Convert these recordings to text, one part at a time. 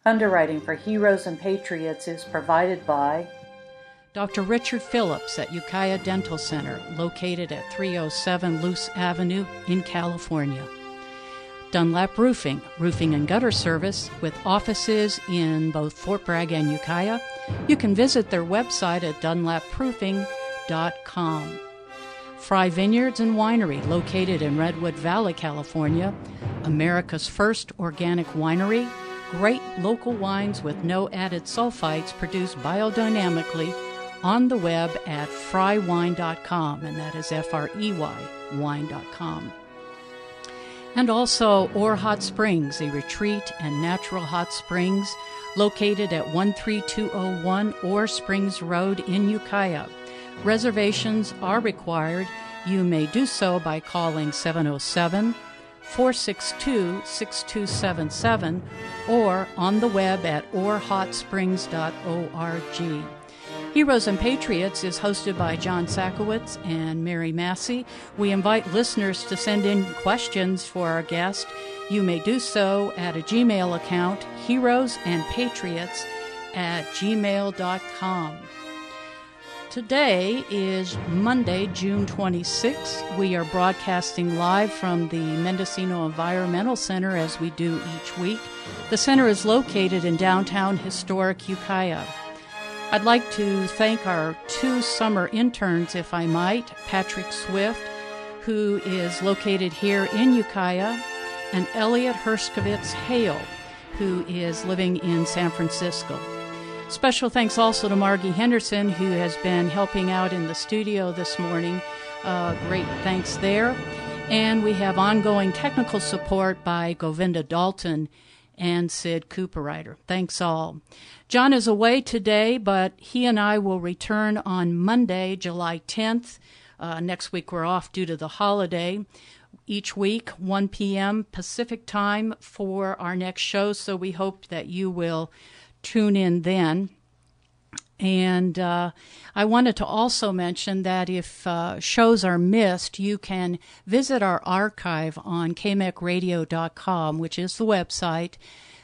Underwriting for Heroes and Patriots is provided by Dr. Richard Phillips at Ukiah Dental Center, located at 307 Luce Avenue in California. Dunlap Roofing, roofing and gutter service with offices in both Fort Bragg and Ukiah. You can visit their website at dunlaproofing.com. Fry Vineyards and Winery, located in Redwood Valley, California, America's first organic winery. Great local wines with no added sulfites produced biodynamically on the web at frywine.com, and that is F-R-E-Y, wine.com. And also Ore Hot Springs, a retreat and natural hot springs located at 13201 Ore Springs Road in Ukiah. Reservations are required. You may do so by calling 707-462-6277 or on the web at orehotsprings.org. Heroes and Patriots is hosted by John Sakowitz and Mary Massey. We invite listeners to send in questions for our guest. You may do so at a Gmail account, heroesandpatriots@gmail.com. Today is Monday, June 26th. We are broadcasting live from the Mendocino Environmental Center as we do each week. The center is located in downtown historic Ukiah. I'd like to thank our two summer interns, if I might, Patrick Swift, who is located here in Ukiah, and Elliot Herskovitz-Hale, who is living in San Francisco. Special thanks also to Margie Henderson, who has been helping out in the studio this morning. Great thanks there. And we have ongoing technical support by Govinda Dalton and Sid Cooperrider. Thanks all. John is away today, but he and I will return on Monday, July 10th. Next week we're off due to the holiday. Each week, 1 p.m. Pacific time for our next show, so we hope that you will tune in then. And I wanted to also mention that if shows are missed, you can visit our archive on kmecradio.com, which is the website.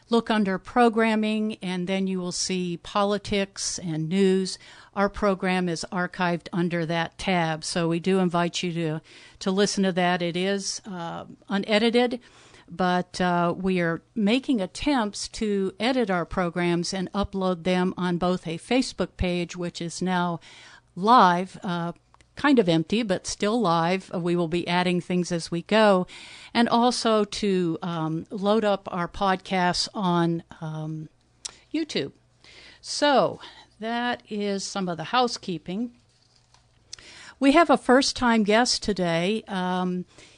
Look under programming, and then you will see politics and news. Our program is archived under that tab, so we do invite you to listen to that. It is unedited, but we are making attempts to edit our programs and upload them on both a Facebook page, which is now live, kind of empty, but still live. We will be adding things as we go, and also to load up our podcasts on YouTube. So that is some of the housekeeping. We have a first-time guest today.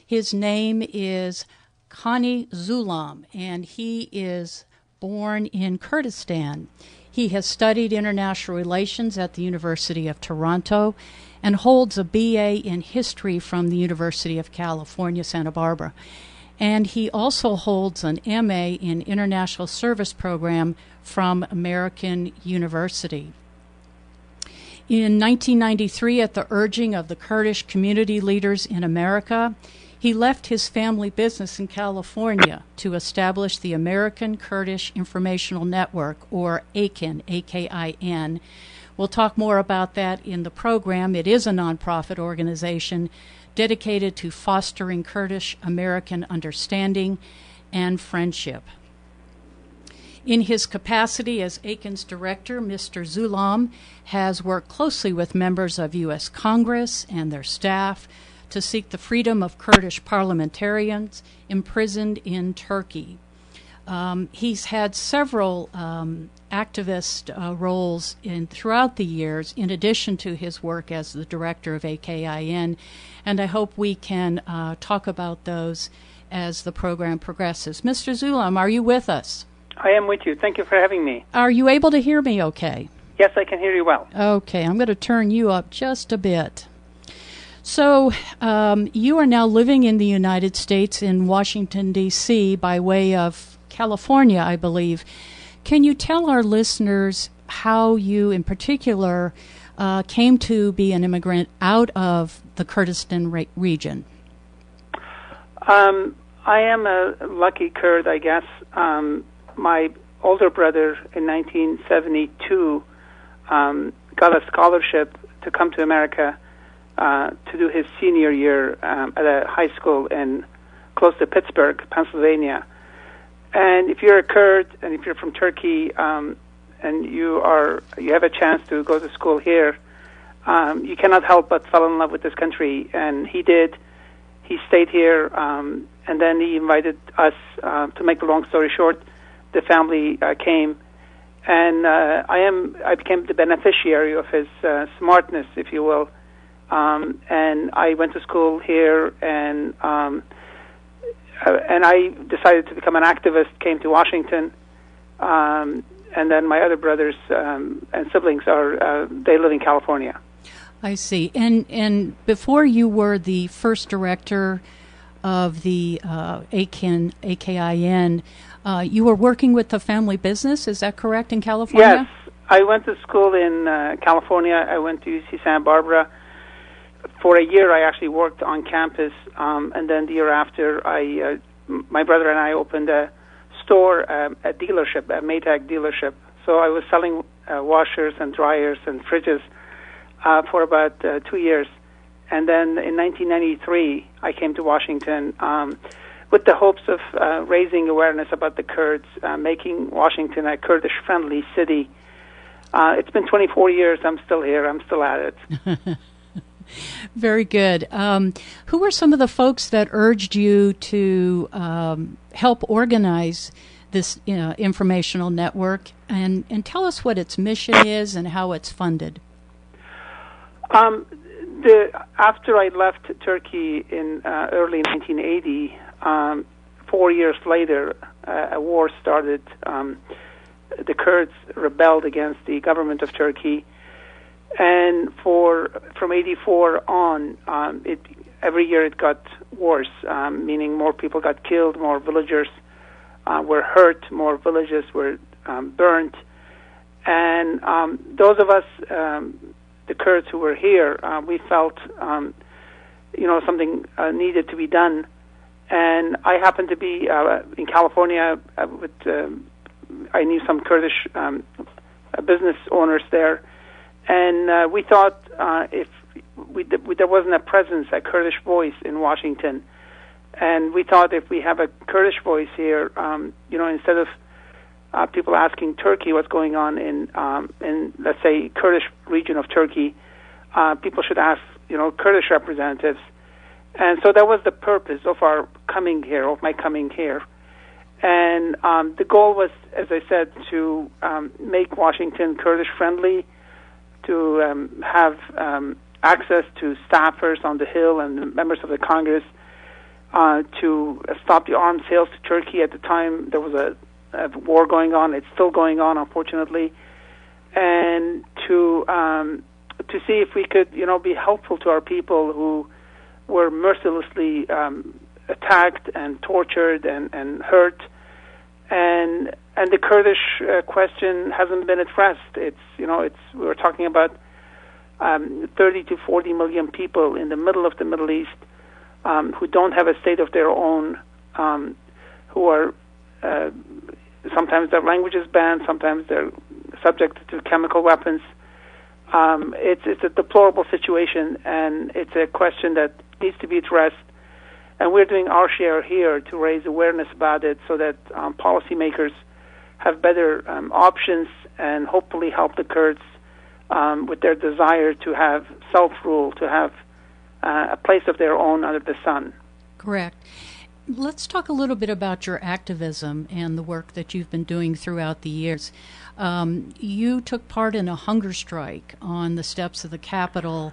His name is Kani Xulam, and he is born in Kurdistan. He has studied international relations at the University of Toronto and holds a BA in history from the University of California, Santa Barbara. And he also holds an MA in International Service Program from American University. In 1993, at the urging of the Kurdish community leaders in America, he left his family business in California to establish the American Kurdish Informational Network, or AKIN, A-K-I-N. We'll talk more about that in the program. It is a nonprofit organization dedicated to fostering Kurdish-American understanding and friendship. In his capacity as AKIN's director, Mr. Xulam has worked closely with members of U.S. Congress and their staff to seek the freedom of Kurdish parliamentarians imprisoned in Turkey. He's had several activist roles throughout the years, in addition to his work as the director of AKIN, and I hope we can talk about those as the program progresses. Mr. Xulam, are you with us? I am with you. Thank you for having me. Are you able to hear me okay? Yes, I can hear you well. Okay, I'm going to turn you up just a bit. So you are now living in the United States in Washington, D.C. by way of California, I believe. Can you tell our listeners how you, in particular, came to be an immigrant out of the Kurdistan region? I am a lucky Kurd, I guess. My older brother in 1972 got a scholarship to come to America to do his senior year at a high school in close to Pittsburgh, Pennsylvania. And if you're a Kurd and if you're from Turkey and you have a chance to go to school here, you cannot help but fall in love with this country. And he did. He stayed here, and then he invited us. To make the long story short, the family came, and I became the beneficiary of his smartness, if you will. And I went to school here, and I decided to become an activist. Came to Washington, and then my other brothers and siblings they live in California. I see. And before you were the first director of the AKIN, you were working with the family business. Is that correct, in California? Yes. I went to school in California. I went to UC Santa Barbara. For a year, I actually worked on campus, and then the year after, my brother and I opened a store, a dealership, a Maytag dealership. So I was selling washers and dryers and fridges for about 2 years. And then in 1993, I came to Washington with the hopes of raising awareness about the Kurds, making Washington a Kurdish-friendly city. It's been 24 years. I'm still here. I'm still at it. Very good. Who were some of the folks that urged you to help organize this informational network? And tell us what its mission is and how it's funded. After I left Turkey in early 1980, 4 years later, a war started. The Kurds rebelled against the government of Turkey, and from 84 on, every year it got worse, meaning more people got killed, more villagers were hurt, more villages were burnt, and those of us, the Kurds who were here, we felt, something needed to be done. And I happened to be in California I knew some Kurdish business owners there, and we thought if there wasn't a presence, a Kurdish voice in Washington, and we thought if we have a Kurdish voice here, instead of people asking Turkey what's going on in let's say Kurdish region of Turkey, people should ask Kurdish representatives, and so that was the purpose of our coming here, of my coming here, and the goal was, as I said, to make Washington Kurdish friendly, to have access to staffers on the Hill and members of the Congress, to stop the arms sales to Turkey. At the time, there was a war going on. It's still going on, unfortunately, and to see if we could, be helpful to our people who were mercilessly attacked and tortured and hurt, and the Kurdish question hasn't been addressed. We're talking about 30 to 40 million people in the middle of the Middle East who don't have a state of their own, who are sometimes their language is banned, sometimes they're subject to chemical weapons. It's a deplorable situation, and it's a question that needs to be addressed. And we're doing our share here to raise awareness about it so that policymakers have better options and hopefully help the Kurds with their desire to have self-rule, to have a place of their own under the sun. Correct. Let's talk a little bit about your activism and the work that you've been doing throughout the years. You took part in a hunger strike on the steps of the Capitol.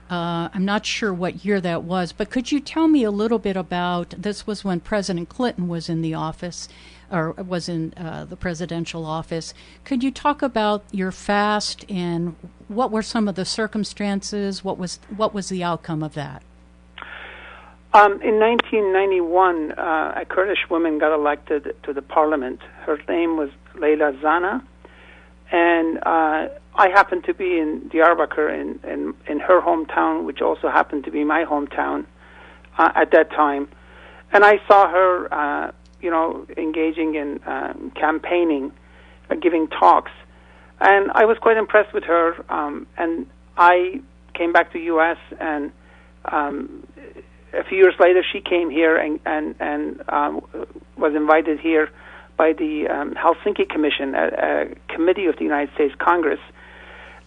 I'm not sure what year that was, but could you tell me a little bit about, this was when President Clinton was in the office, or was in the presidential office. Could you talk about your fast and what were some of the circumstances? What was the outcome of that? In 1991, a Kurdish woman got elected to the parliament. Her name was Leyla Zana, and I happened to be in Diyarbakir in her hometown, which also happened to be my hometown at that time. And I saw her, engaging in campaigning. giving talks. And I was quite impressed with her, and I came back to U.S., and a few years later she came here and was invited here by the Helsinki Commission, a committee of the United States Congress,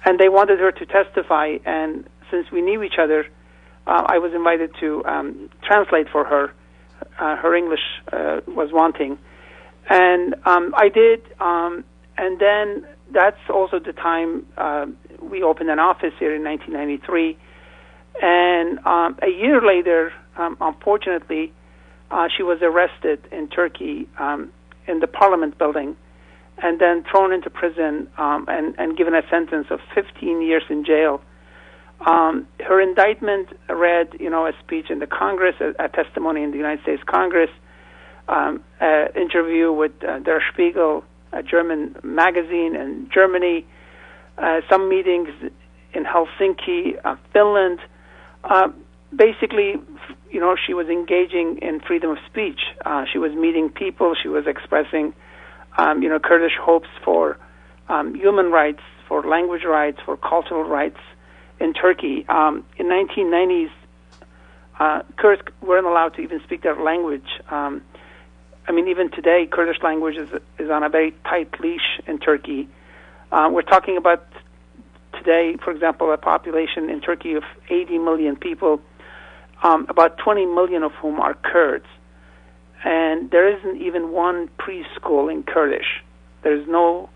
and they wanted her to testify. And since we knew each other, I was invited to translate for her. Her English was wanting, and I did. And then that's also the time we opened an office here in 1993. And a year later, unfortunately, she was arrested in Turkey in the Parliament building, and then thrown into prison and given a sentence of 15 years in jail. Her indictment read, a speech in the Congress, a testimony in the United States Congress, an interview with Der Spiegel, a German magazine in Germany, some meetings in Helsinki, Finland. Basically, she was engaging in freedom of speech. She was meeting people. She was expressing, Kurdish hopes for human rights, for language rights, for cultural rights in Turkey. In 1990s, Kurds weren't allowed to even speak their language. Even today, Kurdish language is on a very tight leash in Turkey. We're talking about today, for example, a population in Turkey of 80 million people, about 20 million of whom are Kurds. And there isn't even one preschool in Kurdish. There's no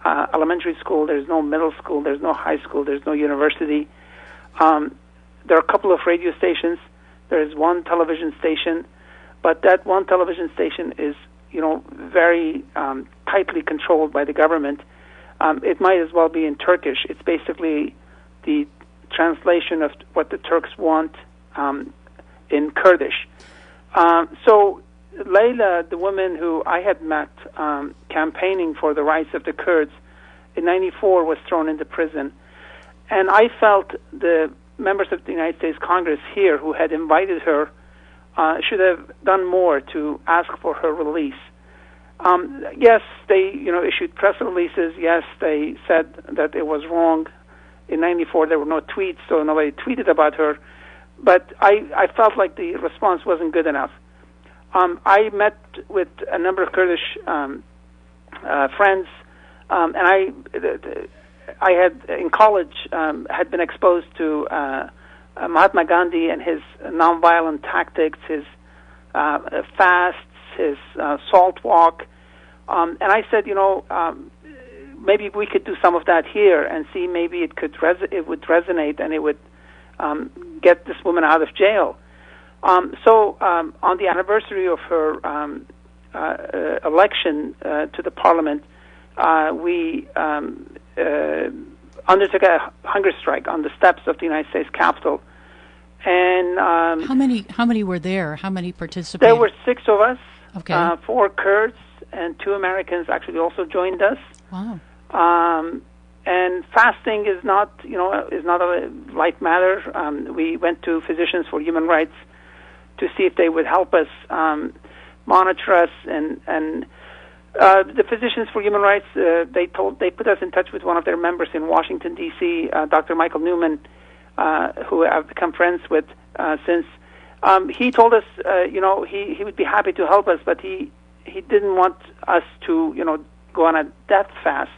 elementary school, there's no middle school, there's no high school, there's no university. There are a couple of radio stations. There's one television station, but that one television station is, very tightly controlled by the government. It might as well be in Turkish. It's basically the translation of what the Turks want in Kurdish. So Layla, the woman who I had met campaigning for the rights of the Kurds in 94, was thrown into prison. And I felt the members of the United States Congress here who had invited her should have done more to ask for her release. Yes, they issued press releases. Yes, they said that it was wrong. In 94, there were no tweets, so nobody tweeted about her. But I felt like the response wasn't good enough. I met with a number of Kurdish friends, and I had in college had been exposed to Mahatma Gandhi and his nonviolent tactics, his fasts, his salt walk, and I said, maybe we could do some of that here and see maybe it would resonate and it would get this woman out of jail. So on the anniversary of her election to the parliament, we undertook a hunger strike on the steps of the United States Capitol. And how many were there? How many participated? There were 6 of us. Okay. 4 Kurds and 2 Americans actually also joined us. Wow. And fasting is not a light matter. We went to Physicians for Human Rights to see if they would help us monitor us, and the Physicians for Human Rights they put us in touch with one of their members in Washington D.C., Dr. Michael Newman, who I've become friends with since. He told us he would be happy to help us, but he didn't want us to go on a death fast.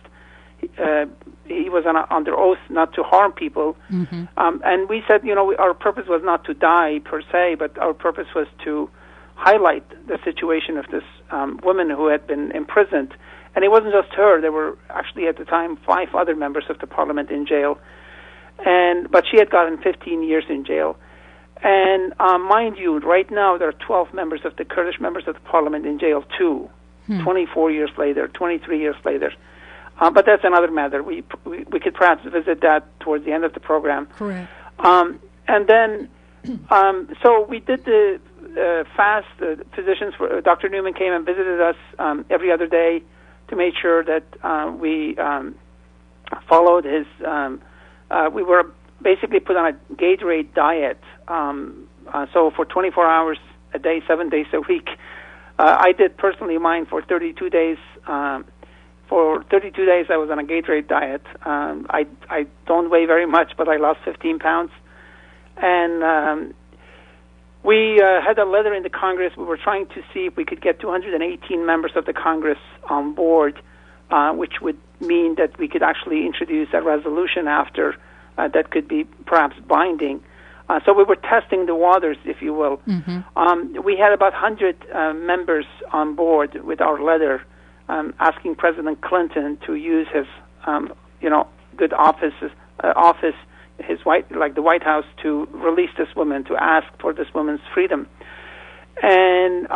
He was under oath not to harm people. Mm-hmm. And we said, our purpose was not to die per se, but our purpose was to highlight the situation of this woman who had been imprisoned. And it wasn't just her. There were actually at the time 5 other members of the parliament in jail. But she had gotten 15 years in jail. And mind you, right now there are 12 members of the Kurdish members of the parliament in jail too, 24 years later, 23 years later. But that's another matter. We could perhaps visit that towards the end of the program. Correct. And then, so we did the fast. The physicians, Dr. Newman came and visited us every other day to make sure that we followed his. We were basically put on a Gatorade diet. So for 24 hours a day, 7 days a week. I did personally mine for 32 days. for 32 days, I was on a Gatorade diet. I don't weigh very much, but I lost 15 pounds. And we had a letter in the Congress. We were trying to see if we could get 218 members of the Congress on board, which would mean that we could actually introduce a resolution after that could be perhaps binding. So we were testing the waters, if you will. Mm-hmm. We had about 100 members on board with our letter, asking President Clinton to use his, good office, his the White House, to release this woman, to ask for this woman's freedom. And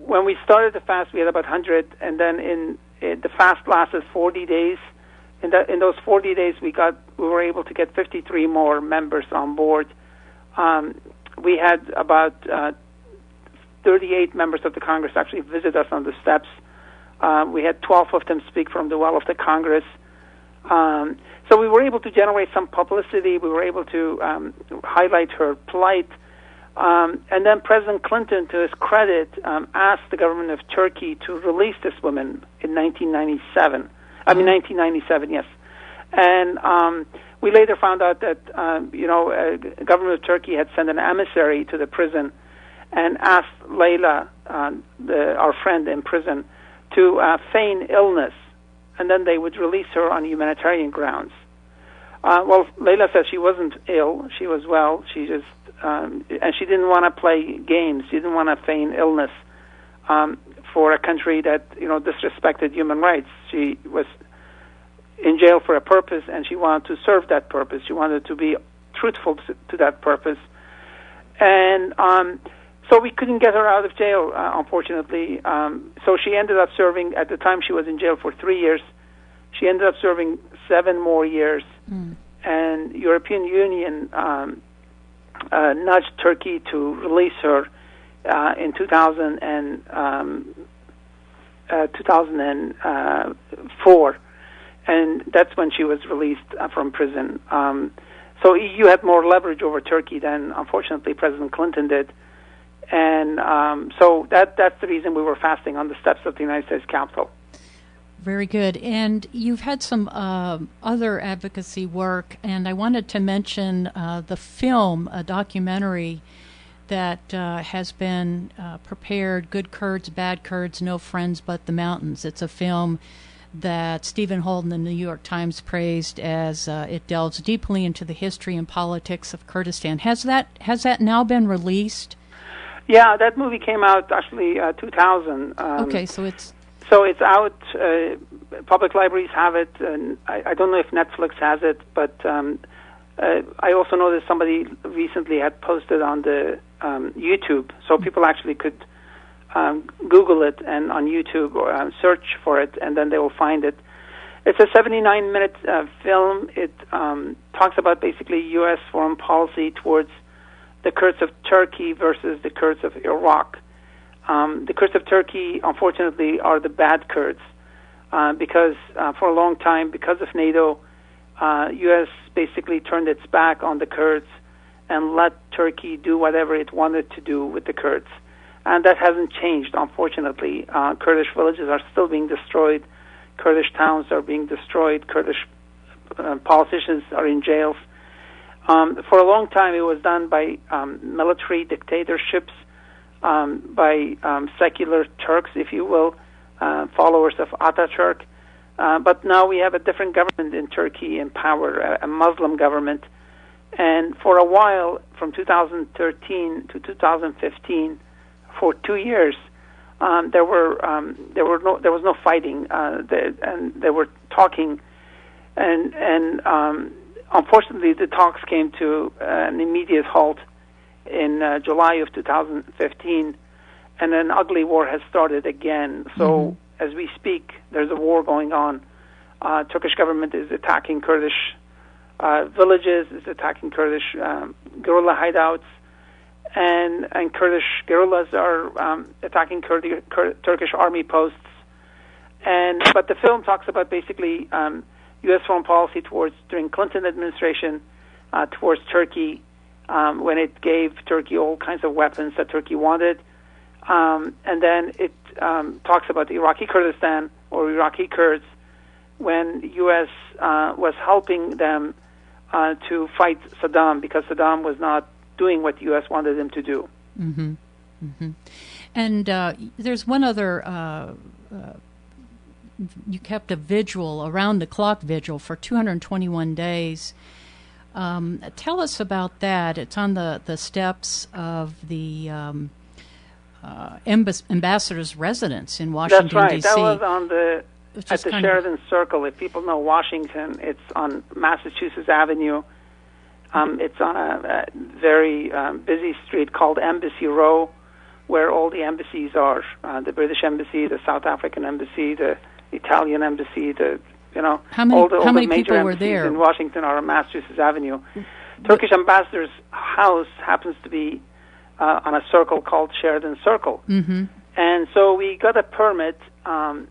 when we started the fast, we had about 100, and then the fast lasted 40 days. In those 40 days, we were able to get 53 more members on board. We had about 38 members of the Congress actually visit us on the steps. We had 12 of them speak from the well of the Congress. So we were able to generate some publicity. We were able to highlight her plight. And then President Clinton, to his credit, asked the government of Turkey to release this woman in 1997. 1997, yes. And we later found out that, government of Turkey had sent an emissary to the prison and asked Layla, our friend in prison, to feign illness, and then they would release her on humanitarian grounds. Well, Layla says she wasn't ill; she was well. She just and she didn't want to play games. She didn't want to feign illness for a country that disrespected human rights. She was in jail for a purpose, and she wanted to serve that purpose. She wanted to be truthful to that purpose, and so we couldn't get her out of jail, unfortunately. So she ended up serving, at the time she was in jail for 3 years. She ended up serving 7 more years. And European Union nudged Turkey to release her in 2004. And that's when she was released from prison. So EU had more leverage over Turkey than, unfortunately, President Clinton did. And so that's the reason we were fasting on the steps of the United States Capitol. Very good. And you've had some other advocacy work, and I wanted to mention the film, a documentary that has been prepared, Good Kurds, Bad Kurds, No Friends But the Mountains. It's a film that Stephen Holden, the New York Times, praised as it delves deeply into the history and politics of Kurdistan. Has that now been released? Yeah, that movie came out actually 2000. Okay, so it's out. Public libraries have it, and I don't know if Netflix has it, but I also know that somebody recently had posted on the YouTube, so people actually could Google it and on YouTube or search for it, and then they will find it. It's a 79-minute film. It talks about basically U.S. foreign policy towards the Kurds of Turkey versus the Kurds of Iraq. The Kurds of Turkey, unfortunately, are the bad Kurds because for a long time, because of NATO, U.S. basically turned its back on the Kurds and let Turkey do whatever it wanted to do with the Kurds. And that hasn't changed, unfortunately. Kurdish villages are still being destroyed. Kurdish towns are being destroyed. Kurdish politicians are in jails. For a long time, it was done by military dictatorships, by secular Turks, if you will, followers of Ataturk. But now we have a different government in Turkey in power, a Muslim government. And for a while, from 2013 to 2015, for 2 years, there was no fighting, and they were talking, and unfortunately, the talks came to an immediate halt in July of 2015, and an ugly war has started again. So, as we speak, there's a war going on. Turkish government is attacking Kurdish villages, is attacking Kurdish guerrilla hideouts, and Kurdish guerrillas are attacking Turkish army posts. But the film talks about basically U.S. foreign policy during Clinton administration towards Turkey when it gave Turkey all kinds of weapons that Turkey wanted. And then it talks about Iraqi Kurdistan or Iraqi Kurds when the U.S. Was helping them to fight Saddam because Saddam was not doing what the U.S. wanted him to do. Mm-hmm. Mm-hmm. And there's one other, you kept a vigil, around-the-clock vigil for 221 days. Tell us about that. It's on the steps of the ambassador's residence in Washington, D.C. That's right. D.C. That was at the Sheridan Circle. If people know Washington, it's on Massachusetts Avenue. It's on a very busy street called Embassy Row, where all the embassies are, the British Embassy, the South African Embassy, the Italian Embassy, how many major people were embassies there? In Washington are on Massachusetts Avenue. Turkish ambassador's house happens to be on a circle called Sheridan Circle. Mm-hmm. And so we got a permit, and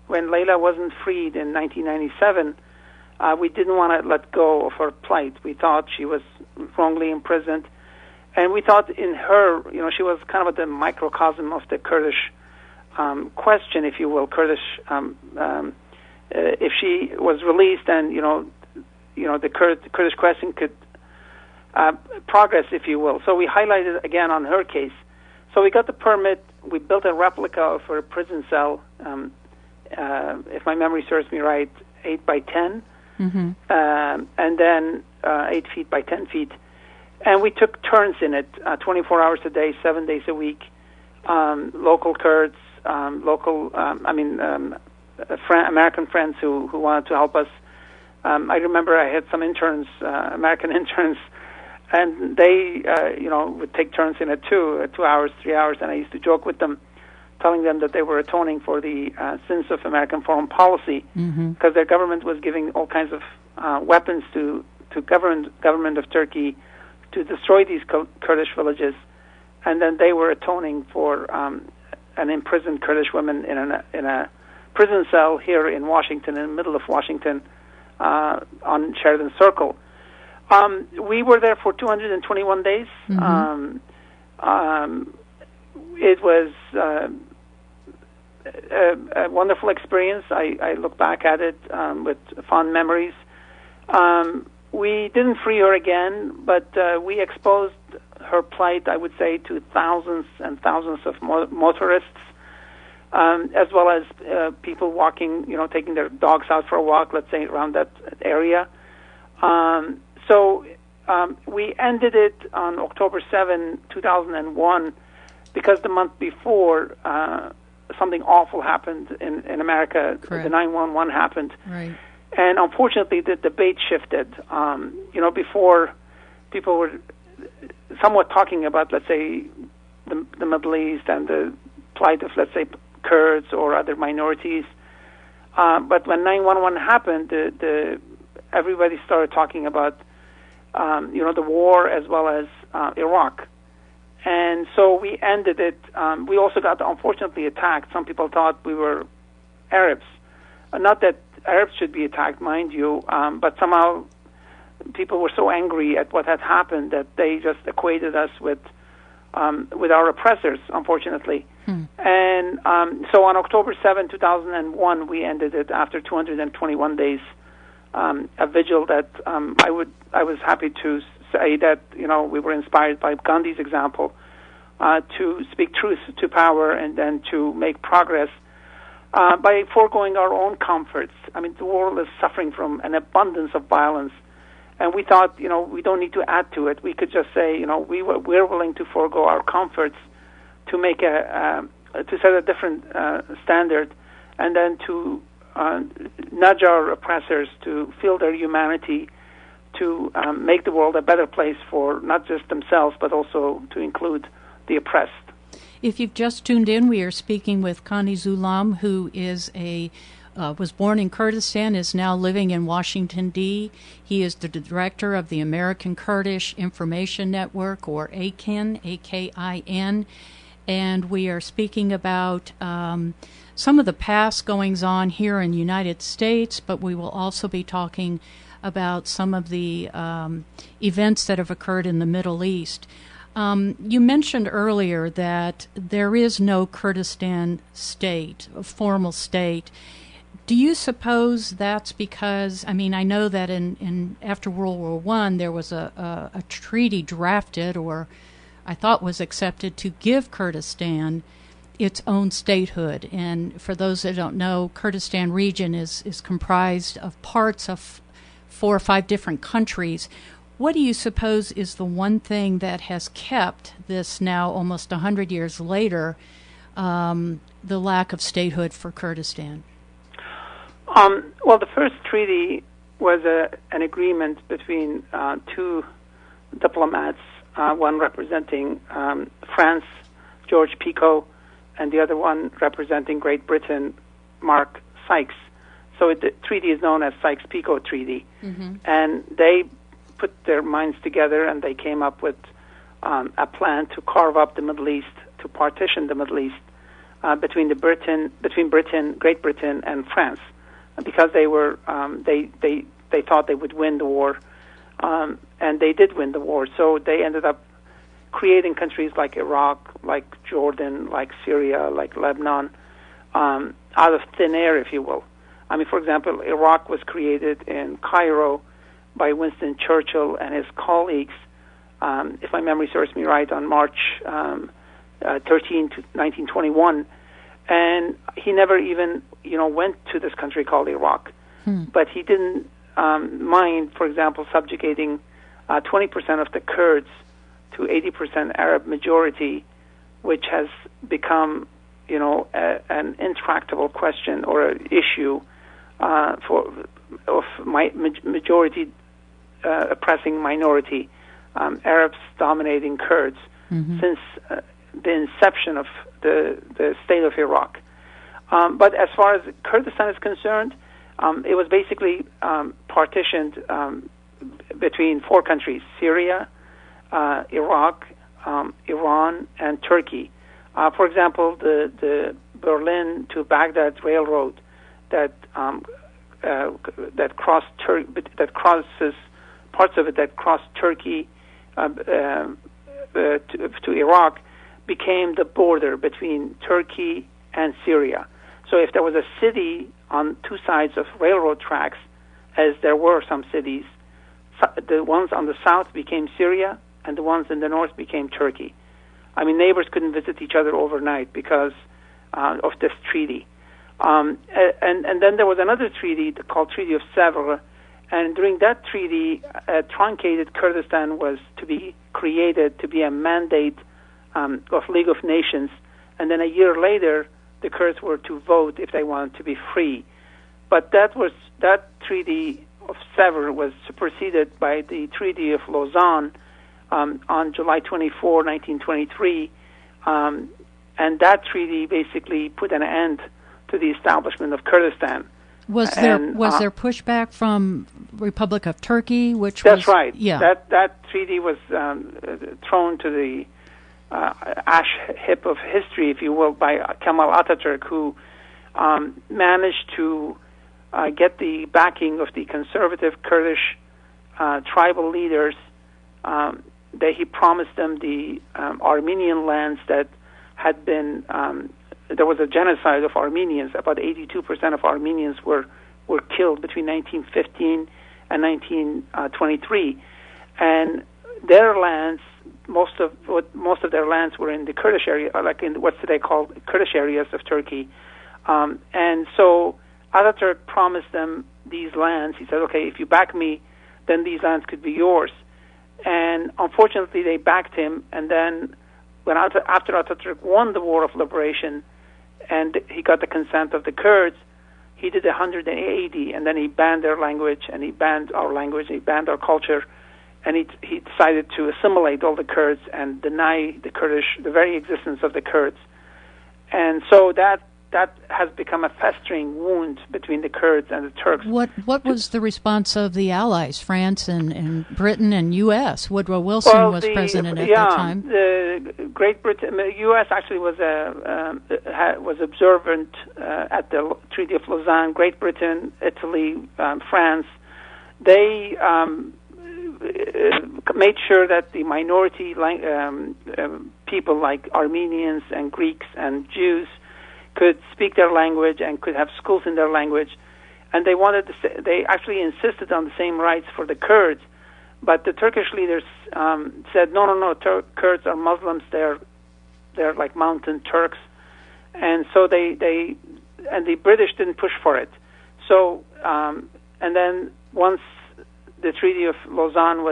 when Layla wasn't freed in 1997, we didn't want to let go of her plight. We thought she was wrongly imprisoned. And we thought in her, she was kind of the microcosm of the Kurdish question, if you will. Kurdish, if she was released, and the Kurdish question could progress, if you will. So we highlighted again on her case. So we got the permit. We built a replica of her prison cell, if my memory serves me right, 8 by 10, mm-hmm. And then 8 feet by 10 feet. And we took turns in it, 24 hours a day, 7 days a week. Local Kurds, American friends who wanted to help us. I remember I had some interns, American interns, and they, would take turns in it too, 2 hours, 3 hours, and I used to joke with them, telling them that they were atoning for the sins of American foreign policy, because their government was giving all kinds of weapons to government of Turkey to destroy these Kurdish villages, and then they were atoning for an imprisoned Kurdish woman in a prison cell here in Washington, in the middle of Washington, on Sheridan Circle. We were there for 221 days. Mm-hmm. It was a wonderful experience. I look back at it with fond memories. We didn't free her again, but we exposed her plight, I would say, to thousands and thousands of motorists, as well as people walking, taking their dogs out for a walk, let's say, around that area. So we ended it on October 7, 2001, because the month before, something awful happened in America. Correct. The 911 happened. Right. And unfortunately, the debate shifted. Before people were somewhat talking about, let's say, the Middle East and the plight of, let's say, Kurds or other minorities. But when 911 happened, everybody started talking about, the war as well as Iraq. And so we ended it. We also got, unfortunately, attacked. Some people thought we were Arabs. Not that Arabs should be attacked, mind you, but somehow people were so angry at what had happened that they just equated us with our oppressors, unfortunately. And so on October 7, 2001, we ended it after 221 days. A vigil that I was happy to say that we were inspired by Gandhi's example to speak truth to power and then to make progress by foregoing our own comforts. I mean, the world is suffering from an abundance of violence, and we thought we don't need to add to it. We could just say we're willing to forego our comforts to make to set a different standard, and then to nudge our oppressors to feel their humanity, to make the world a better place for not just themselves, but also to include the oppressed. If you've just tuned in, we are speaking with Kani Xulam, who is was born in Kurdistan, is now living in Washington, D. He is the director of the American Kurdish Information Network, or AKIN, A-K-I-N, and we are speaking about some of the past goings-on here in the United States, but we will also be talking about some of the events that have occurred in the Middle East. You mentioned earlier that there is no Kurdistan state, a formal state. Do you suppose that's because, I mean, I know that in after World War I there was a treaty drafted, or I thought was accepted, to give Kurdistan its own statehood. And for those that don't know, Kurdistan region is comprised of parts of 4 or 5 different countries. What do you suppose is the one thing that has kept this now almost 100 years later, the lack of statehood for Kurdistan? Well, the first treaty was an agreement between 2 diplomats, one representing France, George Picot, and the other one representing Great Britain, Mark Sykes. So the treaty is known as Sykes-Picot Treaty. Mm-hmm. And they put their minds together and they came up with a plan to carve up the Middle East, to partition the Middle East between Britain, Great Britain, and France, because they were they thought they would win the war, and they did win the war. So they ended up creating countries like Iraq, like Jordan, like Syria, like Lebanon, out of thin air, if you will. I mean, for example, Iraq was created in Cairo by Winston Churchill and his colleagues, if my memory serves me right, on March 13, 1921. And he never even, went to this country called Iraq. But he didn't mind, for example, subjugating 20% of the Kurds to 80% Arab majority, which has become, an intractable question or an issue of majority oppressing minority, Arabs dominating Kurds since the inception of the state of Iraq. But as far as Kurdistan is concerned, it was basically partitioned between 4 countries: Syria, Iraq, Iran, and Turkey. For example, the Berlin to Baghdad railroad that crosses parts of it that crossed Turkey to Iraq became the border between Turkey and Syria. So if there was a city on 2 sides of railroad tracks, as there were some cities, the ones on the south became Syria, and the ones in the north became Turkey. I mean, neighbors couldn't visit each other overnight because of this treaty. And then there was another treaty called Treaty of Sèvres, and during that treaty, a truncated Kurdistan was to be created to be a mandate of League of Nations, and then a year later, the Kurds were to vote if they wanted to be free. But that Treaty of Sèvres was superseded by the Treaty of Lausanne on July 24, 1923, and that treaty basically put an end to the establishment of Kurdistan. Was there pushback from Republic of Turkey, which that's was, right? Yeah, that treaty was thrown to the ash heap of history, if you will, by Kemal Atatürk, who managed to get the backing of the conservative Kurdish tribal leaders. He promised them the Armenian lands that had been. There was a genocide of Armenians. About 82% of Armenians were killed between 1915 and 1923, and their lands. Most of their lands were in the Kurdish area, like in what's today called Kurdish areas of Turkey, and so Ataturk promised them these lands. He said, "Okay, if you back me, then these lands could be yours." And unfortunately, they backed him. And then, after Ataturk won the War of Liberation, and he got the consent of the Kurds, he did 180, and then he banned their language, and he banned our language, and he banned our culture. And he decided to assimilate all the Kurds and deny the very existence of the Kurds. And so that has become a festering wound between the Kurds and the Turks. What was the response of the Allies, France and Britain and U.S.? Woodrow Wilson was president at that time. The Great Britain, the U.S. actually was observant at the Treaty of Lausanne. Great Britain, Italy, France, they made sure that the minority people like Armenians and Greeks and Jews could speak their language and could have schools in their language. And they actually insisted on the same rights for the Kurds. But the Turkish leaders said, no, Kurds are Muslims. They're like mountain Turks. And so the British didn't push for it. So, and then once the Treaty of Lausanne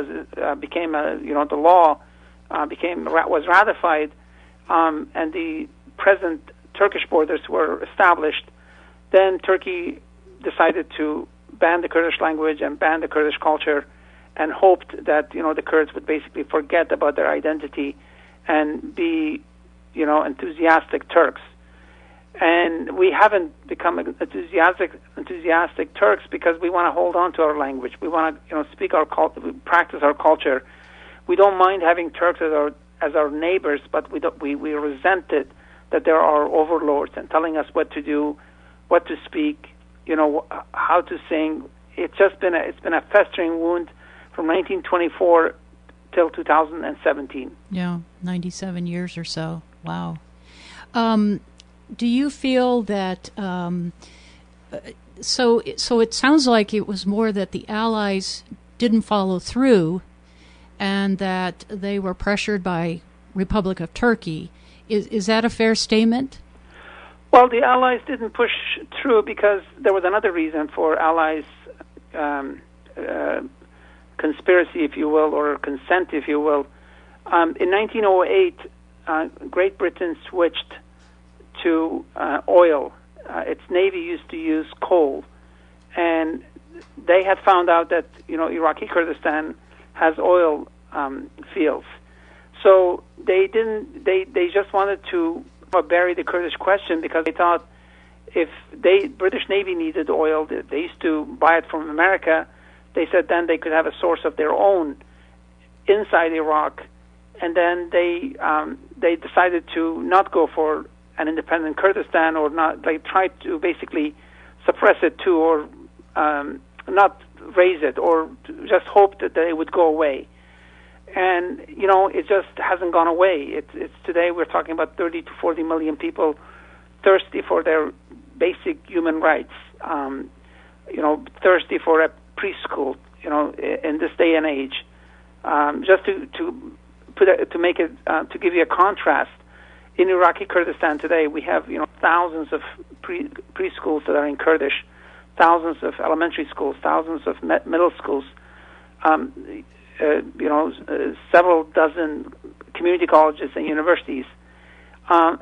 became the law was ratified, and the present Turkish borders were established, then Turkey decided to ban the Kurdish language and ban the Kurdish culture, and hoped that the Kurds would basically forget about their identity and be enthusiastic Turks. And we haven't become enthusiastic Turks because we want to hold on to our language. We want to speak our practice our culture. We don't mind having Turks as our neighbors, but we resent it that there are overlords and telling us what to do, what to speak, how to sing. It's been a festering wound from 1924 till 2017. Yeah, 97 years or so. Wow. Do you feel that? So it sounds like it was more that the Allies didn't follow through, and that they were pressured by Republic of Turkey. Is that a fair statement? Well, the Allies didn't push through because there was another reason for Allies' conspiracy, if you will, or consent, if you will. In 1908, Great Britain switched to oil. Its navy used to use coal, and they had found out that Iraqi Kurdistan has oil fields. So they just wanted to bury the Kurdish question because they thought if British Navy needed oil, they used to buy it from America. They said then they could have a source of their own inside Iraq, and then they decided to not go for an independent Kurdistan, or not. They tried to basically suppress it too, or not raise it, or just hope that it would go away. And it just hasn't gone away. It's today we're talking about 30 to 40 million people thirsty for their basic human rights. Thirsty for a preschool. In this day and age, just to give you a contrast. In Iraqi Kurdistan today, we have thousands of preschools that are in Kurdish, thousands of elementary schools, thousands of middle schools, several dozen community colleges and universities, and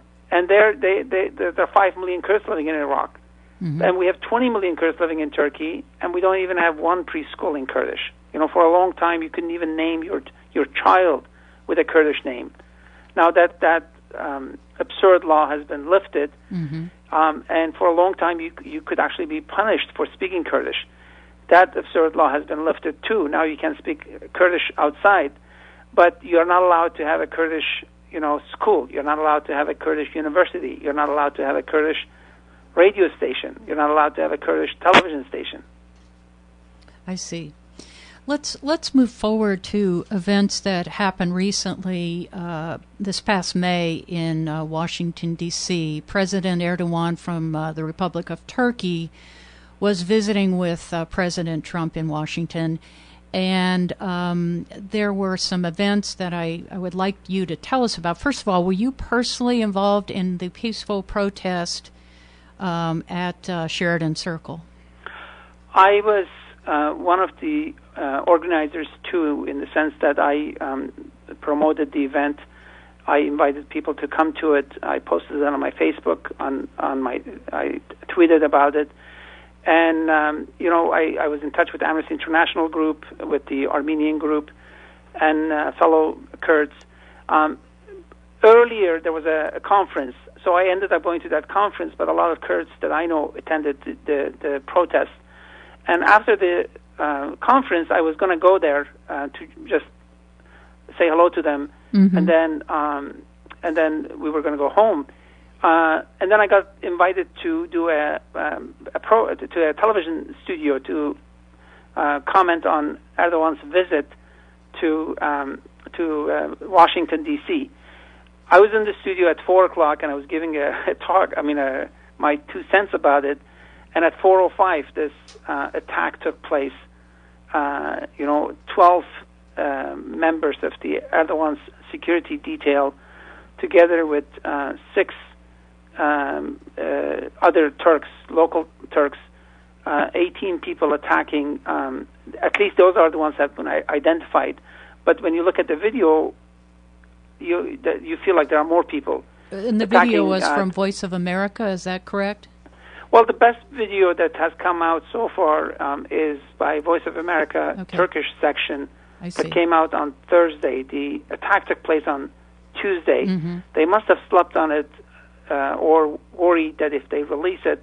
there are 5 million Kurds living in Iraq, and we have 20 million Kurds living in Turkey, and we don't even have one preschool in Kurdish. For a long time, you couldn't even name your child with a Kurdish name. Now that absurd law has been lifted, and for a long time you could actually be punished for speaking Kurdish. That absurd law has been lifted too. Now you can speak Kurdish outside, but you're not allowed to have a Kurdish school. You're not allowed to have a Kurdish university. You're not allowed to have a Kurdish radio station. You're not allowed to have a Kurdish television station. I see. Let's move forward to events that happened recently this past May in Washington, D.C. President Erdogan from the Republic of Turkey was visiting with President Trump in Washington, and there were some events that I would like you to tell us about. First of all, were you personally involved in the peaceful protest at Sheridan Circle? I was one of the organizers too, in the sense that I promoted the event. I invited people to come to it. I posted it on my Facebook. I tweeted about it, and I was in touch with the Amnesty International group, with the Armenian group, and fellow Kurds. Earlier there was a conference, so I ended up going to that conference. But a lot of Kurds that I know attended the protest. And after the conference, I was going to go there to just say hello to them, and then we were going to go home. And then I got invited to do to a television studio to comment on Erdogan's visit to Washington D.C. I was in the studio at 4:00, and I was giving a talk. My 2 cents about it. And at 4:05, this attack took place. 12 members of the Erdogan's security detail, together with 6 other Turks, local Turks, 18 people attacking. At least those are the ones that have been identified. But when you look at the video, you feel like there are more people. And the video was from Voice of America, is that correct? Well, the best video that has come out so far is by Voice of America, Turkish section, that came out on Thursday. The attack took place on Tuesday. Mm-hmm. They must have slept on it or worried that if they release it,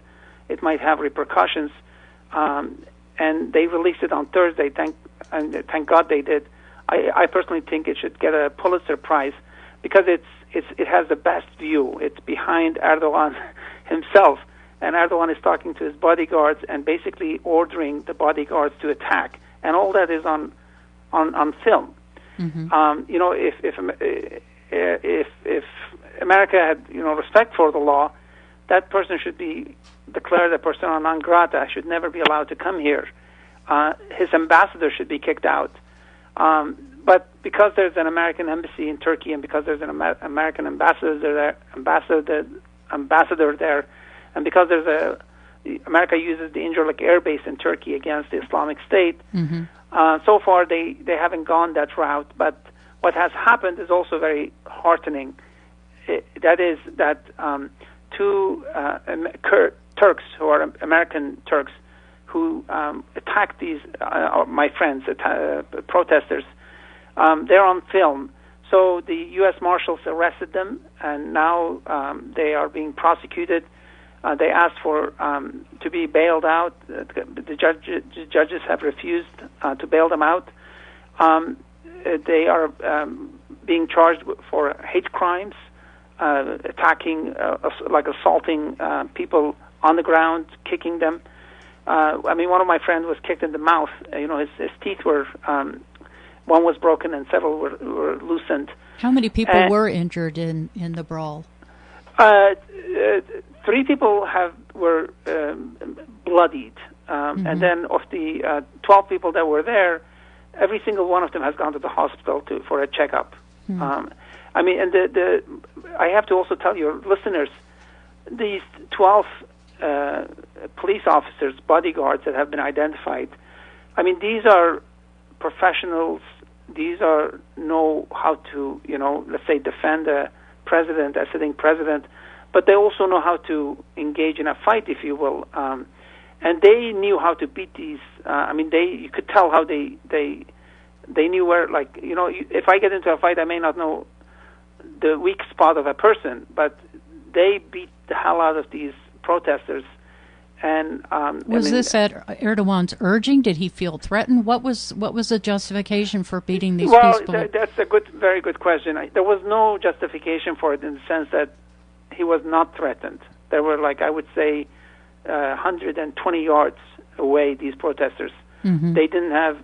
it might have repercussions. And they released it on Thursday. Thank God they did. I personally think it should get a Pulitzer Prize because it has the best view. It's behind Erdogan himself. And Erdogan is talking to his bodyguards and basically ordering the bodyguards to attack, and all that is on film. Mm-hmm. If America had respect for the law, that person should be declared a persona non grata. Should never be allowed to come here. His ambassador should be kicked out. But because there's an American embassy in Turkey, and because there's an American ambassador there, and because America uses the Incirlik Air Base in Turkey against the Islamic State, mm-hmm. So far they haven't gone that route. But what has happened is also very heartening. That is that 2 Turks, who are American Turks, who attacked these my friends, protesters, they're on film. So the U.S. Marshals arrested them, and now they are being prosecuted. They asked for to be bailed out. The judges have refused to bail them out. They are being charged for hate crimes, attacking, like assaulting people on the ground, kicking them. One of my friends was kicked in the mouth. His teeth were, one was broken and several were loosened. How many people were injured in the brawl? 3 people were bloodied, mm-hmm. and then of the 12 people that were there, every single one of them has gone to the hospital for a checkup. Mm-hmm. I have to also tell your listeners, these 12 police officers, bodyguards that have been identified. These are professionals. These know how to, let's say, defend a sitting president. But they also know how to engage in a fight, if you will, and they knew how to beat these. You could tell how they knew where. If I get into a fight, I may not know the weak spot of a person, but they beat the hell out of these protesters. And was this at Erdogan's urging? Did he feel threatened? What was the justification for beating these people? Well, that's a very good question. There was no justification for it in the sense that he was not threatened. There were, I would say, 120 yards away, these protesters. Mm-hmm. They didn't have,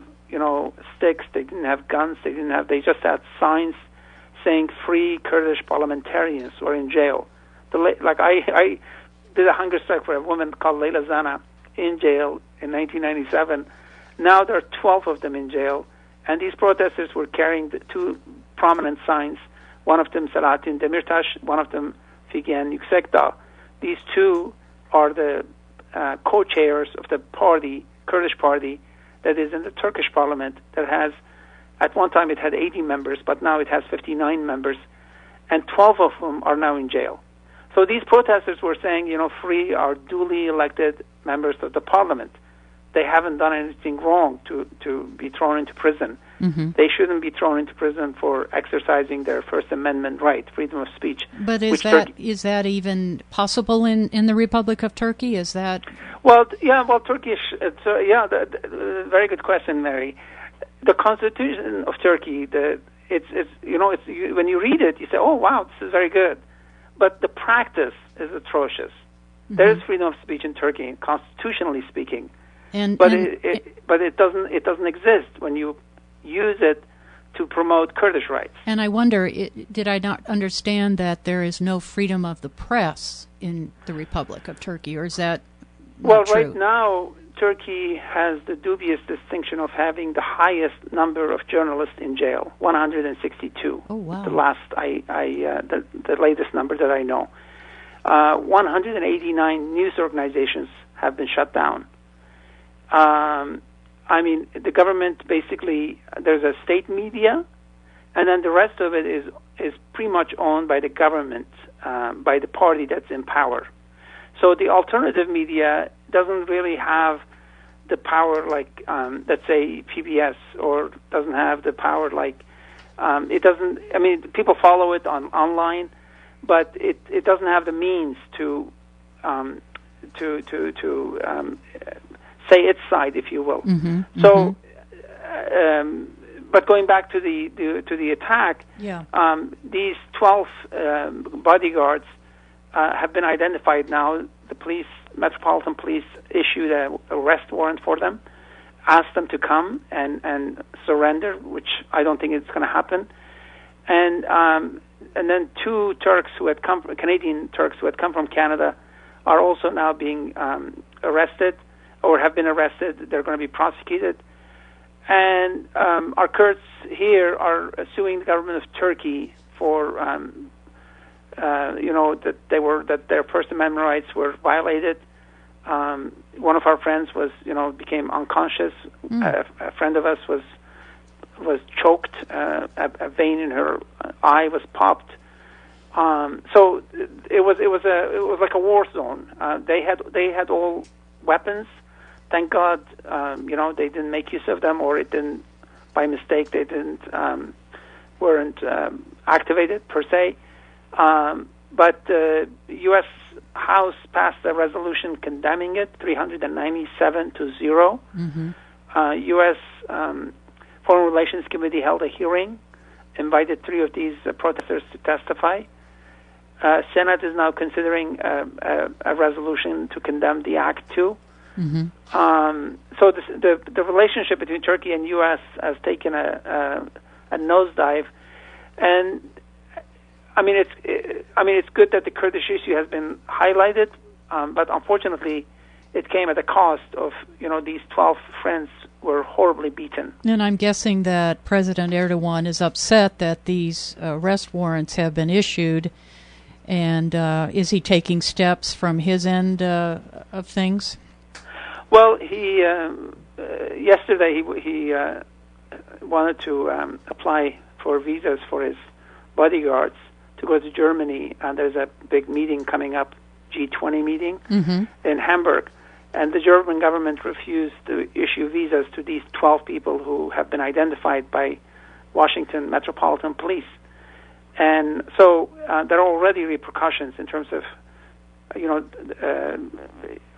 sticks. They didn't have guns. They just had signs saying "Free Kurdish parliamentarians" were in jail. I did a hunger strike for a woman called Leyla Zana in jail in 1997. Now there are 12 of them in jail, and these protesters were carrying the 2 prominent signs. One of them Selahattin Demirtas, one of them Figen Yüksekdağ. These 2 are the co-chairs of the party, Kurdish party, that is in the Turkish parliament, that has, at one time it had 80 members, but now it has 59 members, and 12 of them are now in jail. So these protesters were saying, free our duly elected members of the parliament. They haven't done anything wrong to be thrown into prison. Mm-hmm. They shouldn't be thrown into prison for exercising their First Amendment right, freedom of speech. But is that even possible in the Republic of Turkey? Is that? Turkish. Very good question, Mary. The Constitution of Turkey, when you read it, you say, "Oh, wow, this is very good," but the practice is atrocious. Mm-hmm. There is freedom of speech in Turkey, constitutionally speaking. But it doesn't exist when you use it to promote Kurdish rights. And I wonder, did I not understand that there is no freedom of the press in the Republic of Turkey, or is that not true? Right now, Turkey has the dubious distinction of having the highest number of journalists in jail, 162. Oh, wow. The latest number that I know. 189 news organizations have been shut down. The government basically, there's a state media, and then the rest of it is pretty much owned by the government, by the party that's in power. So the alternative media doesn't really have the power like, let's say, PBS, or doesn't have the power like, it doesn't, people follow it online, but it doesn't have the means to say its side, if you will. Mm-hmm, so, but going back to the attack, these 12 bodyguards have been identified now. The Metropolitan Police issued an arrest warrant for them, asked them to come and surrender, which I don't think it's going to happen. And then two Canadian Turks who had come from Canada are also now being arrested, or have been arrested. They're going to be prosecuted. And our Kurds here are suing the government of Turkey for, that their First Amendment rights were violated. One of our friends became unconscious. A friend of us was choked. A vein in her eye was popped. So it was like a war zone. They had all weapons. Thank God, they didn't make use of them, or it didn't, by mistake, they weren't activated per se. But the U.S. House passed a resolution condemning it, 397 to 0. Mm-hmm. U.S. Foreign Relations Committee held a hearing, invited 3 of these protesters to testify. Senate is now considering a resolution to condemn the act too. Mm-hmm. So the relationship between Turkey and U.S. has taken a nosedive, and it's good that the Kurdish issue has been highlighted, but unfortunately, it came at the cost of these 12 friends were horribly beaten. And I'm guessing that President Erdogan is upset that these arrest warrants have been issued, and is he taking steps from his end of things? Well, he yesterday he wanted to apply for visas for his bodyguards to go to Germany, and there's a big meeting coming up, G20 meeting in Hamburg, and the German government refused to issue visas to these 12 people who have been identified by Washington Metropolitan Police, and so there are already repercussions in terms of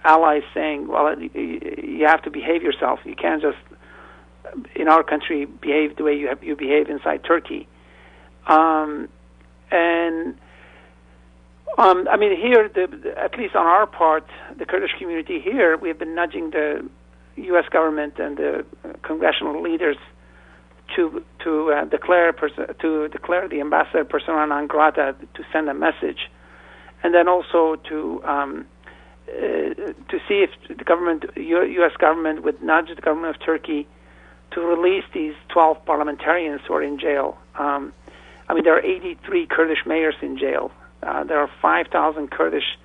allies saying, well, you have to behave yourself. You can't just, in our country, behave the way you behave inside Turkey. Here, at least on our part, the Kurdish community here, we have been nudging the U.S. government and the congressional leaders to declare the ambassador persona non grata, to send a message, and then also to see if the U.S. government would nudge the government of Turkey to release these 12 parliamentarians who are in jail. There are 83 Kurdish mayors in jail. There are 5,000 Kurdish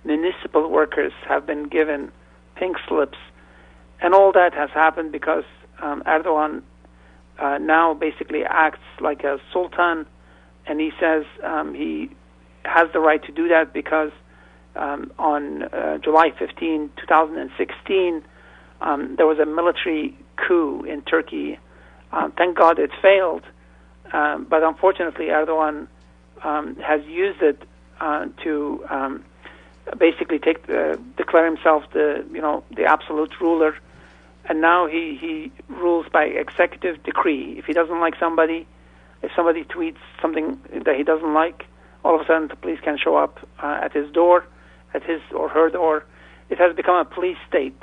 municipal workers have been given pink slips, and all that has happened because Erdogan now basically acts like a sultan, and he says he has the right to do that because on July 15, 2016, there was a military coup in Turkey. Thank God it failed, but unfortunately Erdogan has used it to basically declare himself the absolute ruler, and now he rules by executive decree. If he doesn't like somebody, if somebody tweets something that he doesn't like, all of a sudden the police can show up at his door, at his or her door, it has become a police state,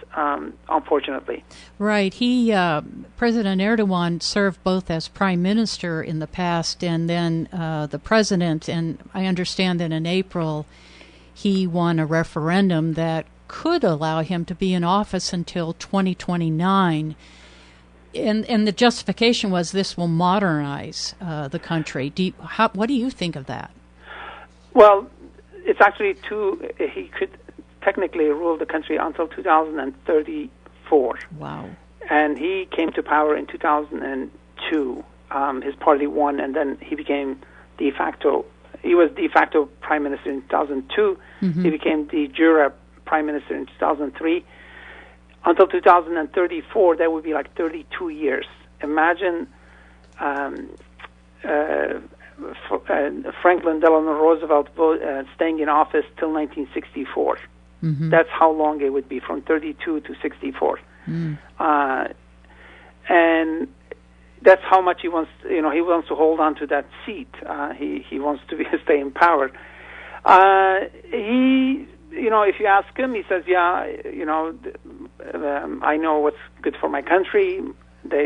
unfortunately. Right. President Erdogan served both as prime minister in the past and then the president, and I understand that in April he won a referendum that could allow him to be in office until 2029. And the justification was this will modernize the country. What do you think of that? Well, it's actually he could technically rule the country until 2034. Wow. And he came to power in 2002. His party won, and then he became de facto. He was de facto prime minister in 2002. Mm-hmm. He became de jure prime minister in 2003. Until 2034, that would be like 32 years. Imagine Franklin Delano Roosevelt staying in office till 1964. Mm-hmm. That's how long it would be, from 32 to 64. Mm. And that's how much he wants. He wants to hold on to that seat. He wants to stay in power. If you ask him, he says, I know what's good for my country.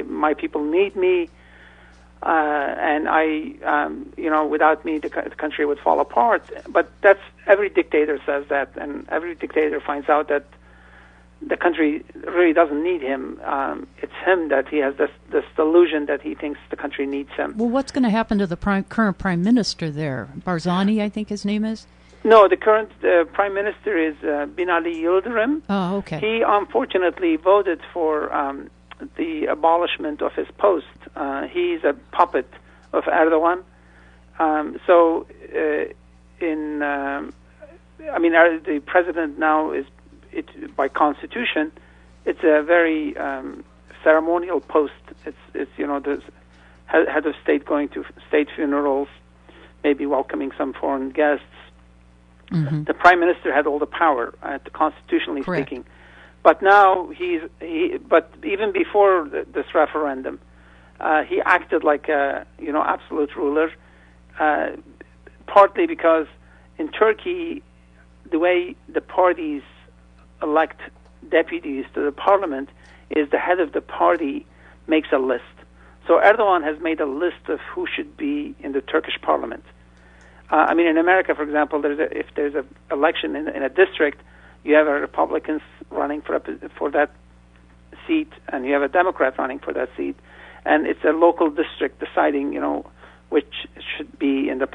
My people need me. And without me, the country would fall apart. But every dictator says that, and every dictator finds out that the country really doesn't need him. It's him that he has this delusion that he thinks the country needs him. Well, what's going to happen to the current prime minister there? Barzani, I think his name is? No, the current prime minister is Binali Yildirim. Oh, okay. He unfortunately voted for the abolishment of his post. He's a puppet of Erdogan. The president now is, by constitution, it's a very ceremonial post. It's the head of state going to state funerals, maybe welcoming some foreign guests. Mm-hmm. The prime minister had all the power, constitutionally Correct. Speaking. But now but even before this referendum, he acted like a absolute ruler. Partly because in Turkey, the way the parties elect deputies to the parliament is the head of the party makes a list. So Erdogan has made a list of who should be in the Turkish parliament. In America, for example, if there's an election in a district, you have a Republicans running for that seat, and you have a Democrat running for that seat, and it's a local district deciding, which should be in the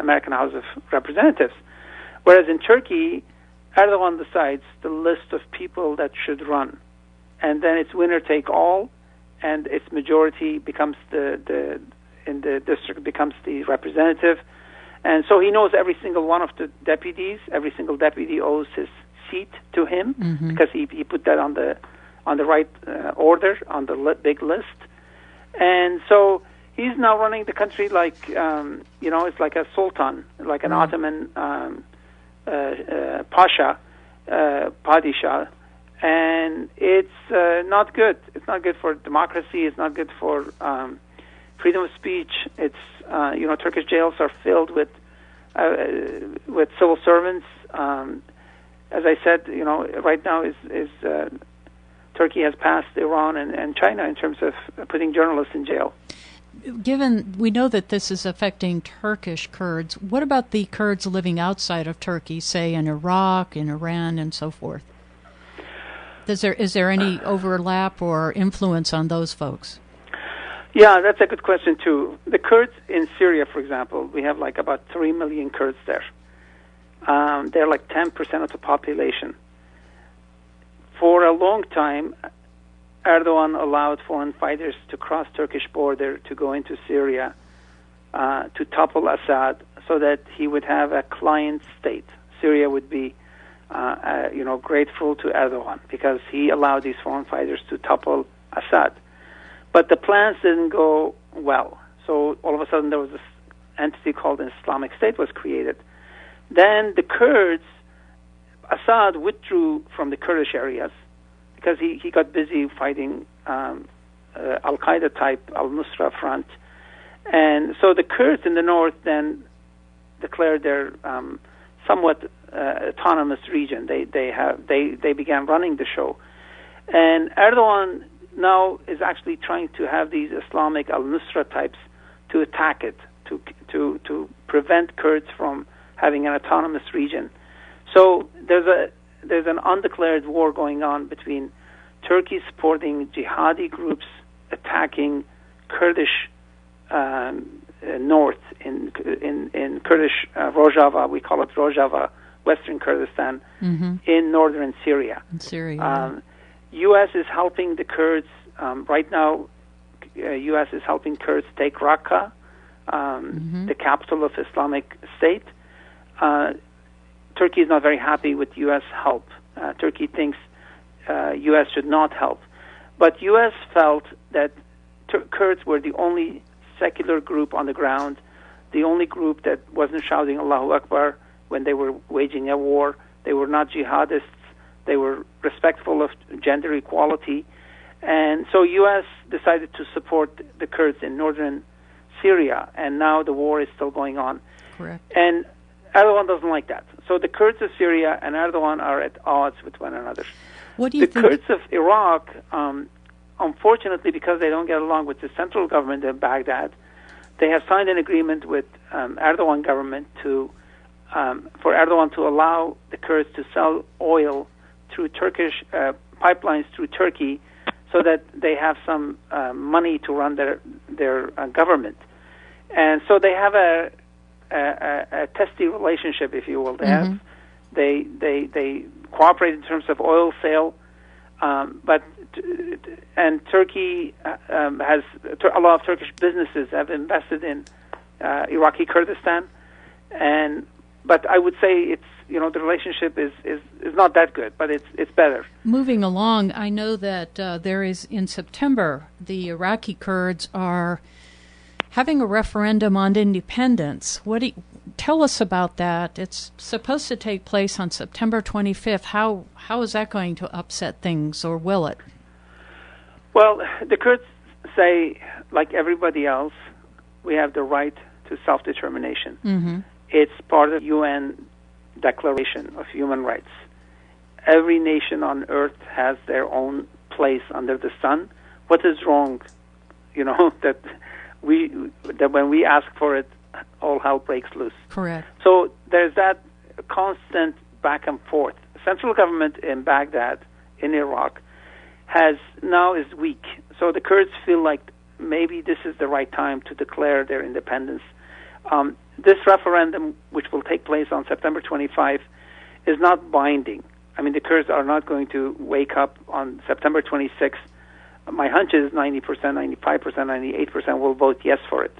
American House of Representatives. Whereas in Turkey, Erdogan decides the list of people that should run, and then it's winner take all, and its majority becomes in the district becomes the representative. And so he knows every single one of the deputies. Every single deputy owes his seat to him, mm-hmm. because he put that on the right order on the big list. And so he's now running the country like it's like a sultan, like an Ottoman pasha, padishah, and it's not good. It's not good for democracy. It's not good for freedom of speech. It's Turkish jails are filled with civil servants. As I said, right now is Turkey has passed Iran and China in terms of putting journalists in jail. Given we know that this is affecting Turkish Kurds, what about the Kurds living outside of Turkey, say in Iraq, in Iran, and so forth? Is there any overlap or influence on those folks? Yeah, that's a good question, too. The Kurds in Syria, for example, we have like about 3 million Kurds there. They're like 10% of the population. For a long time, Erdogan allowed foreign fighters to cross Turkish border to go into Syria to topple Assad so that he would have a client state. Syria would be grateful to Erdogan because he allowed these foreign fighters to topple Assad. But the plans didn't go well. So all of a sudden there was this entity called an Islamic State was created. Then the Kurds, Assad withdrew from the Kurdish areas because he got busy fighting Al-Qaeda type Al-Nusra Front. And so the Kurds in the north then declared their somewhat autonomous region. They began running the show, and Erdogan now is actually trying to have these Islamic al-Nusra types to attack it, to prevent Kurds from having an autonomous region. So there's an undeclared war going on between Turkey supporting jihadi groups attacking Kurdish north in Kurdish Rojava. We call it Rojava, Western Kurdistan, in northern Syria. In Syria. U.S. is helping the Kurds right now. U.S. is helping Kurds take Raqqa, the capital of Islamic State. Turkey is not very happy with U.S. help. Turkey thinks U.S. should not help. But U.S. felt that Kurds were the only secular group on the ground, the only group that wasn't shouting Allahu Akbar when they were waging a war. They were not jihadists. They were respectful of gender equality. And so U.S. decided to support the Kurds in northern Syria, and now the war is still going on. Correct. And Erdogan doesn't like that. So the Kurds of Syria and Erdogan are at odds with one another. What do you think? The Kurds of Iraq, unfortunately, because they don't get along with the central government in Baghdad, they have signed an agreement with Erdogan government for Erdogan to allow the Kurds to sell oil through Turkish pipelines through Turkey, so that they have some money to run their government. And so they have a testy relationship, if you will. They have they cooperate in terms of oil sale, and Turkey has a lot of Turkish businesses have invested in Iraqi Kurdistan, but I would say it's the relationship is not that good, but it's better. Moving along, I know that there is in September the Iraqi Kurds are having a referendum on independence. Tell us about that. It's supposed to take place on September 25th. How is that going to upset things, or will it? Well, the Kurds say, like everybody else, we have the right to self-determination. Mm-hmm. It's part of the UN Declaration of Human Rights. Every nation on earth has their own place under the sun. What is wrong, that when we ask for it, all hell breaks loose. Correct. So there's that constant back and forth. Central government in Baghdad, in Iraq, is weak. So the Kurds feel like maybe this is the right time to declare their independence. This referendum, which will take place on September 25, is not binding. I mean, the Kurds are not going to wake up on September 26. My hunch is 90%, 95%, 98% will vote yes for it.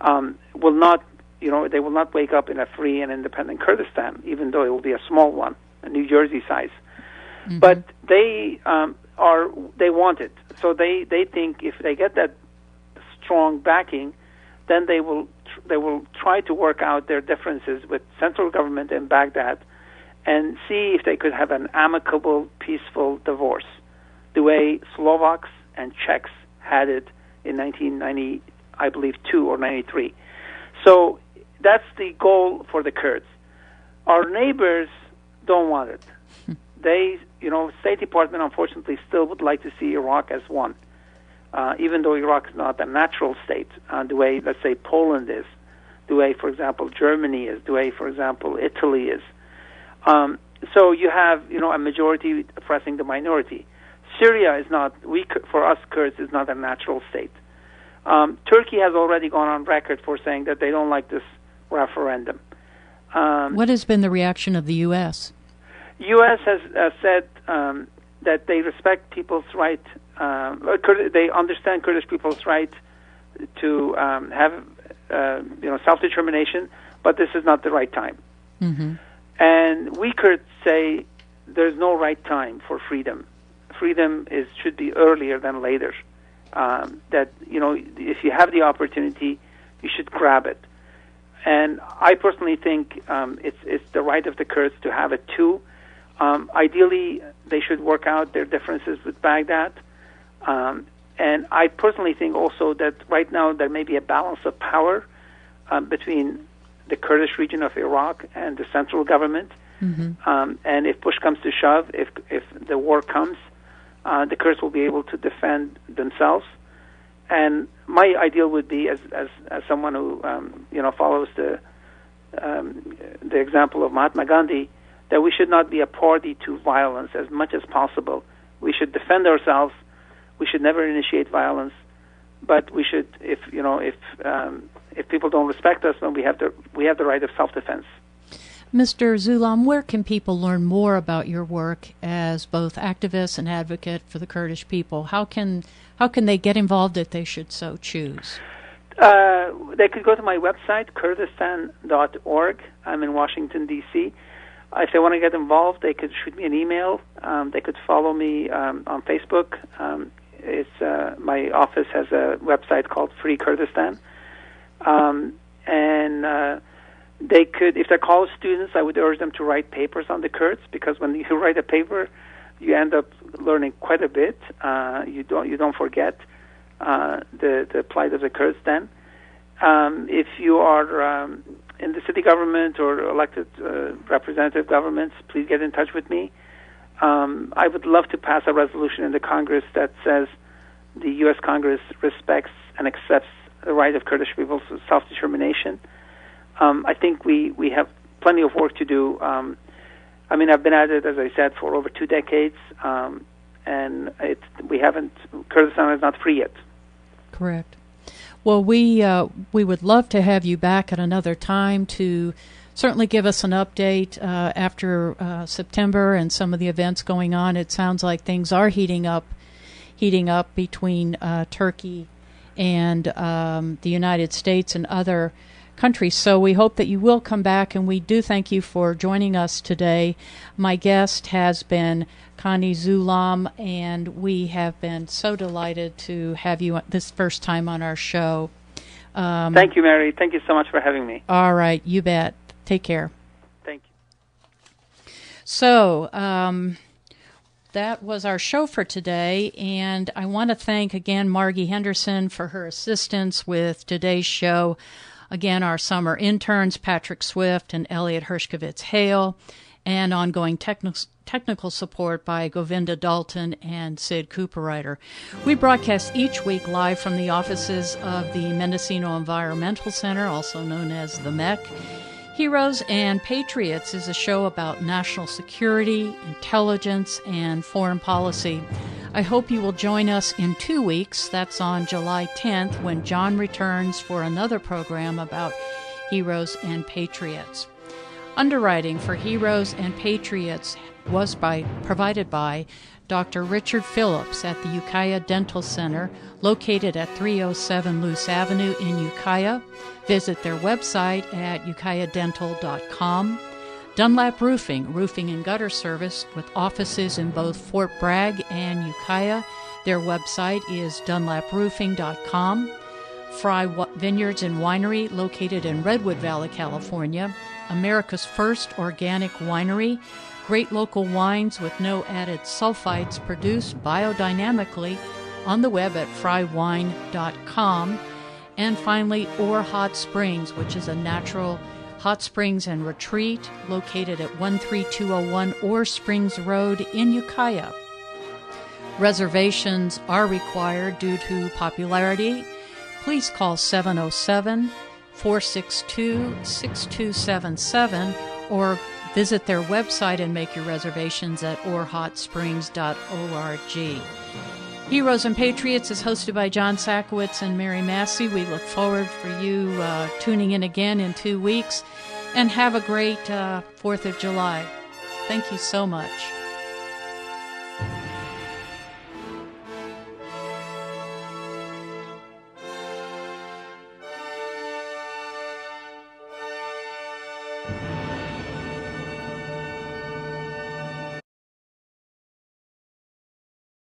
They will not wake up in a free and independent Kurdistan, even though it will be a small one, a New Jersey size. Mm-hmm. But they want it. So they think if they get that strong backing, then they will try to work out their differences with central government in Baghdad and see if they could have an amicable, peaceful divorce, the way Slovaks and Czechs had it in 1990, I believe, 2 or 93. So that's the goal for the Kurds. Our neighbors don't want it. They, State Department, unfortunately, still would like to see Iraq as one. Even though Iraq is not a natural state, the way, let's say, Poland is, the way, for example, Germany is, the way, for example, Italy is. So you have, a majority oppressing the minority. Syria is not, for us Kurds, is not a natural state. Turkey has already gone on record for saying that they don't like this referendum. What has been the reaction of the U.S.? U.S. has said that they respect people's right. They understand Kurdish people's right to have self-determination, but this is not the right time. Mm-hmm. And we Kurds say there's no right time for freedom. Freedom should be earlier than later. That if you have the opportunity, you should grab it. And I personally think it's the right of the Kurds to have it too. Ideally, they should work out their differences with Baghdad. And I personally think also that right now there may be a balance of power between the Kurdish region of Iraq and the central government. And if push comes to shove, if the war comes, the Kurds will be able to defend themselves. And my ideal would be, as someone who follows the example of Mahatma Gandhi, that we should not be a party to violence as much as possible. We should defend ourselves. We should never initiate violence. But we should, if people don't respect us, then we have the right of self-defense. Mr. Xulam, where can people learn more about your work as both activist and advocate for the Kurdish people? How can they get involved if they should so choose? They could go to my website, Kurdistan.org. I'm in Washington, D.C. If they want to get involved, they could shoot me an email. They could follow me on Facebook. My office has a website called Free Kurdistan. They could, if they're college students, I would urge them to write papers on the Kurds, because when you write a paper, you end up learning quite a bit. You don't forget the plight of the Kurds then. If you are in the city government or elected representative governments, please get in touch with me. I would love to pass a resolution in the Congress that says the U.S. Congress respects and accepts the right of Kurdish people to self-determination. I think we have plenty of work to do. I've been at it, as I said, for over 2 decades, and Kurdistan is not free yet. Correct. Well, we would love to have you back at another time to certainly give us an update after September and some of the events going on. It sounds like things are heating up between Turkey and the United States and other countries. So we hope that you will come back, and we do thank you for joining us today. My guest has been Kani Xulam, and we have been so delighted to have you this first time on our show. Thank you, Mary. Thank you so much for having me. All right, you bet. Take care. Thank you. So, that was our show for today, and I want to thank again Margie Henderson for her assistance with today's show. Again, our summer interns, Patrick Swift and Elliot Hershkovitz-Hale, and ongoing technical support by Govinda Dalton and Sid Cooperrider. We broadcast each week live from the offices of the Mendocino Environmental Center, also known as the MEC. Heroes and Patriots is a show about national security, intelligence, and foreign policy. I hope you will join us in 2 weeks. That's on July 10th, when John returns for another program about Heroes and Patriots. Underwriting for Heroes and Patriots was provided by Dr. Richard Phillips at the Ukiah Dental Center, located at 307 Luce Avenue in Ukiah. Visit their website at ukiahdental.com. Dunlap roofing and gutter service with offices in both Fort Bragg and Ukiah. Their website is dunlaproofing.com. Fry Vineyards and Winery, located in Redwood Valley, California. America's first organic winery. Great local wines with no added sulfites, produced biodynamically on the web at frywine.com. And finally, Ore Hot Springs, which is a natural hot springs and retreat located at 13201 Ore Springs Road in Ukiah. Reservations are required due to popularity. Please call 707-462-6277 or visit their website and make your reservations at orehotsprings.org. Heroes and Patriots is hosted by John Sakowitz and Mary Massey. We look forward for you tuning in again in 2 weeks, and have a great 4th of July. Thank you so much.